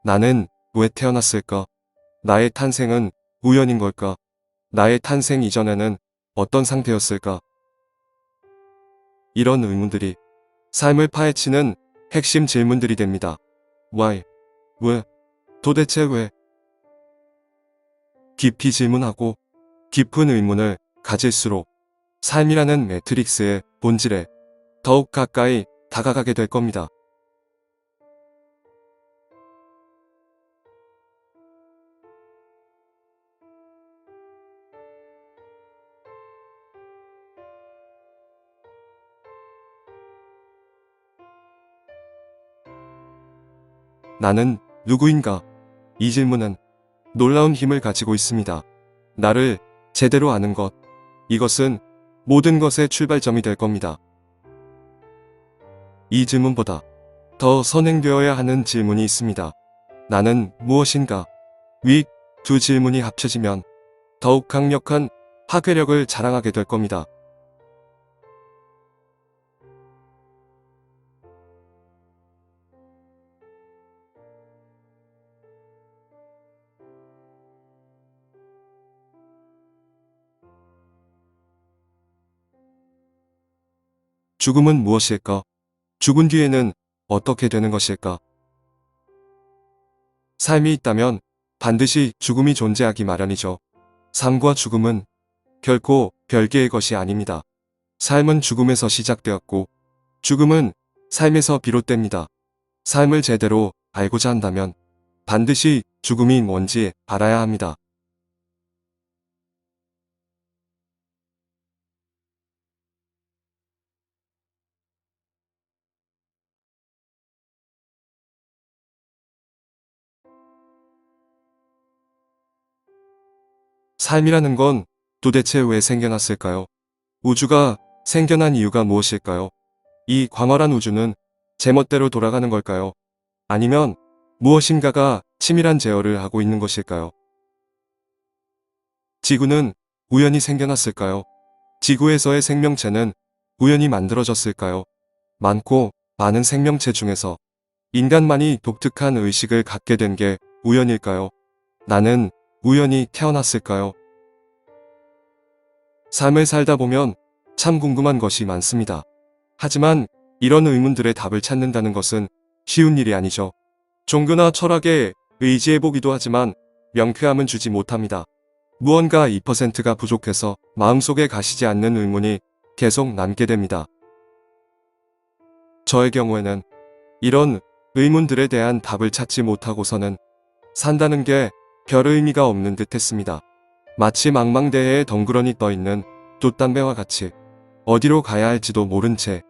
나는 왜 태어났을까? 나의 탄생은 우연인 걸까? 나의 탄생 이전에는 어떤 상태였을까? 이런 의문들이 삶을 파헤치는 핵심 질문들이 됩니다. Why? 왜? 도대체 왜? 깊이 질문하고 깊은 의문을 가질수록 삶이라는 매트릭스의 본질에 더욱 가까이 다가가게 될 겁니다. 나는 누구인가? 이 질문은 놀라운 힘을 가지고 있습니다. 나를 제대로 아는 것. 이것은 모든 것의 출발점이 될 겁니다. 이 질문보다 더 선행되어야 하는 질문이 있습니다. 나는 무엇인가? 위 두 질문이 합쳐지면 더욱 강력한 파괴력을 자랑하게 될 겁니다. 죽음은 무엇일까? 죽은 뒤에는 어떻게 되는 것일까? 삶이 있다면 반드시 죽음이 존재하기 마련이죠. 삶과 죽음은 결코 별개의 것이 아닙니다. 삶은 죽음에서 시작되었고 죽음은 삶에서 비롯됩니다. 삶을 제대로 알고자 한다면 반드시 죽음이 뭔지 알아야 합니다. 삶이라는 건 도대체 왜 생겨났을까요? 우주가 생겨난 이유가 무엇일까요? 이 광활한 우주는 제멋대로 돌아가는 걸까요? 아니면 무엇인가가 치밀한 제어를 하고 있는 것일까요? 지구는 우연히 생겨났을까요? 지구에서의 생명체는 우연히 만들어졌을까요? 많고 많은 생명체 중에서 인간만이 독특한 의식을 갖게 된 게 우연일까요? 나는 우연히 태어났을까요? 삶을 살다 보면 참 궁금한 것이 많습니다. 하지만 이런 의문들의 답을 찾는다는 것은 쉬운 일이 아니죠. 종교나 철학에 의지해보기도 하지만 명쾌함은 주지 못합니다. 무언가 2%가 부족해서 마음속에 가시지 않는 의문이 계속 남게 됩니다. 저의 경우에는 이런 의문들에 대한 답을 찾지 못하고서는 산다는 게 별 의미가 없는 듯 했습니다. 마치 망망대해에 덩그러니 떠있는 돛담배와 같이 어디로 가야 할지도 모른 채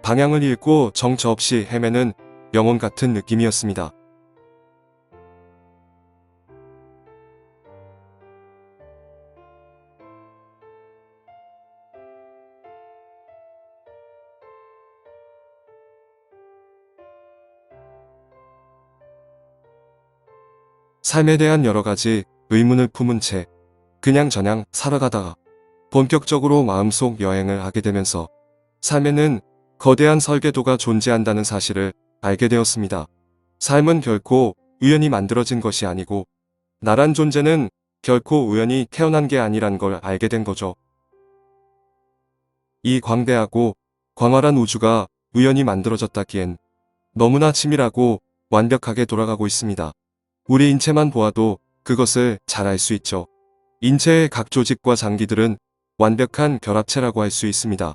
방향을 잃고 정처 없이 헤매는 영혼 같은 느낌이었습니다. 삶에 대한 여러 가지 의문을 품은 채 그냥저냥 살아가다가 본격적으로 마음속 여행을 하게 되면서 삶에는 거대한 설계도가 존재한다는 사실을 알게 되었습니다. 삶은 결코 우연히 만들어진 것이 아니고 나란 존재는 결코 우연히 태어난 게 아니란 걸 알게 된 거죠. 이 광대하고 광활한 우주가 우연히 만들어졌다기엔 너무나 치밀하고 완벽하게 돌아가고 있습니다. 우리 인체만 보아도 그것을 잘 알 수 있죠. 인체의 각 조직과 장기들은 완벽한 결합체라고 할 수 있습니다.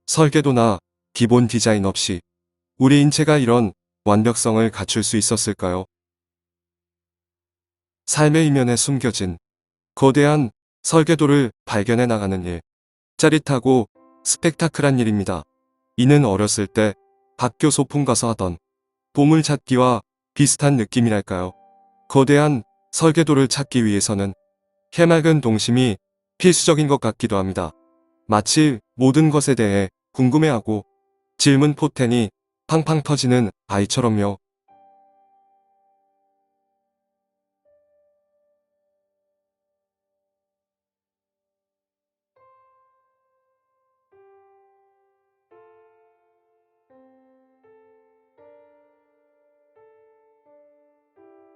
설계도나 기본 디자인 없이 우리 인체가 이런 완벽성을 갖출 수 있었을까요? 삶의 이면에 숨겨진 거대한 설계도를 발견해 나가는 일. 짜릿하고 스펙타클한 일입니다. 이는 어렸을 때 학교 소풍 가서 하던 보물찾기와 비슷한 느낌이랄까요? 거대한 설계도를 찾기 위해서는 해맑은 동심이 필수적인 것 같기도 합니다. 마치 모든 것에 대해 궁금해하고 질문 포텐이 팡팡 터지는 아이처럼요.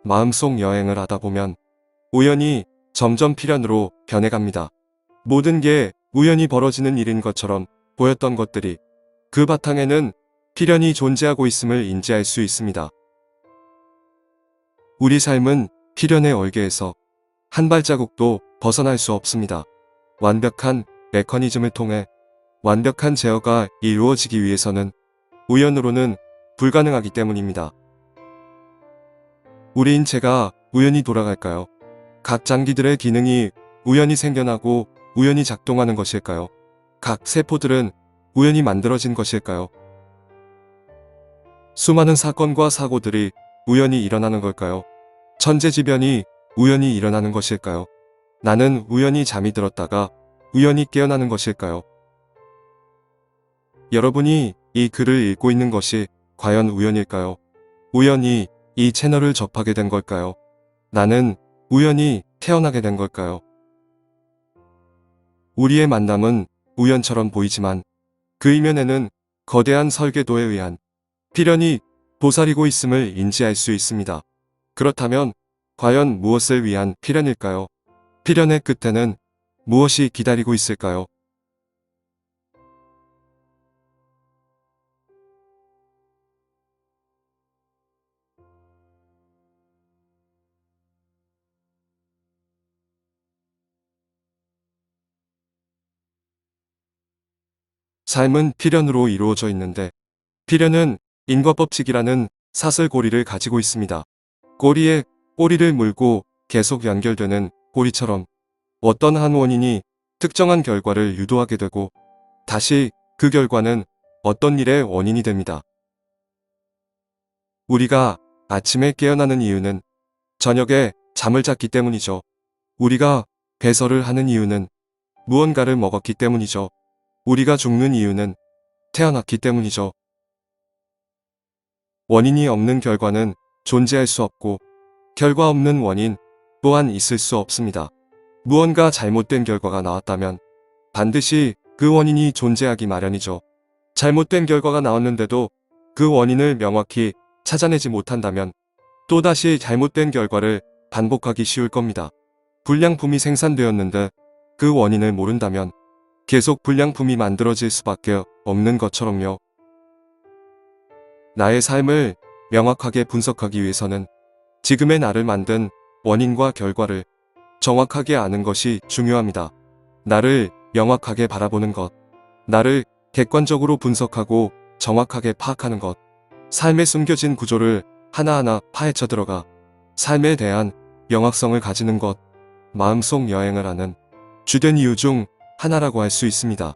마음속 여행을 하다 보면 우연이 점점 필연으로 변해갑니다. 모든 게 우연히 벌어지는 일인 것처럼 보였던 것들이 그 바탕에는 필연이 존재하고 있음을 인지할 수 있습니다. 우리 삶은 필연의 얼개에서 한 발자국도 벗어날 수 없습니다. 완벽한 메커니즘을 통해 완벽한 제어가 이루어지기 위해서는 우연으로는 불가능하기 때문입니다. 우리 인체가 우연히 돌아갈까요? 각 장기들의 기능이 우연히 생겨나고 우연히 작동하는 것일까요? 각 세포들은 우연히 만들어진 것일까요? 수많은 사건과 사고들이 우연히 일어나는 걸까요? 천재지변이 우연히 일어나는 것일까요? 나는 우연히 잠이 들었다가 우연히 깨어나는 것일까요? 여러분이 이 글을 읽고 있는 것이 과연 우연일까요? 우연히 이 채널을 접하게 된 걸까요? 나는 우연히 태어나게 된 걸까요? 우리의 만남은 우연처럼 보이지만 그 이면에는 거대한 설계도에 의한 필연이 도사리고 있음을 인지할 수 있습니다. 그렇다면 과연 무엇을 위한 필연일까요? 필연의 끝에는 무엇이 기다리고 있을까요? 삶은 필연으로 이루어져 있는데 필연은 인과법칙이라는 사슬고리를 가지고 있습니다. 고리에 꼬리를 물고 계속 연결되는 고리처럼 어떤 한 원인이 특정한 결과를 유도하게 되고 다시 그 결과는 어떤 일의 원인이 됩니다. 우리가 아침에 깨어나는 이유는 저녁에 잠을 잤기 때문이죠. 우리가 배설을 하는 이유는 무언가를 먹었기 때문이죠. 우리가 죽는 이유는 태어났기 때문이죠. 원인이 없는 결과는 존재할 수 없고 결과 없는 원인 또한 있을 수 없습니다. 무언가 잘못된 결과가 나왔다면 반드시 그 원인이 존재하기 마련이죠. 잘못된 결과가 나왔는데도 그 원인을 명확히 찾아내지 못한다면 또다시 잘못된 결과를 반복하기 쉬울 겁니다. 불량품이 생산되었는데 그 원인을 모른다면 계속 불량품이 만들어질 수밖에 없는 것처럼요. 나의 삶을 명확하게 분석하기 위해서는 지금의 나를 만든 원인과 결과를 정확하게 아는 것이 중요합니다. 나를 명확하게 바라보는 것, 나를 객관적으로 분석하고 정확하게 파악하는 것, 삶에 숨겨진 구조를 하나하나 파헤쳐 들어가 삶에 대한 명확성을 가지는 것, 마음속 여행을 하는 주된 이유 중 하나라고 할 수 있습니다.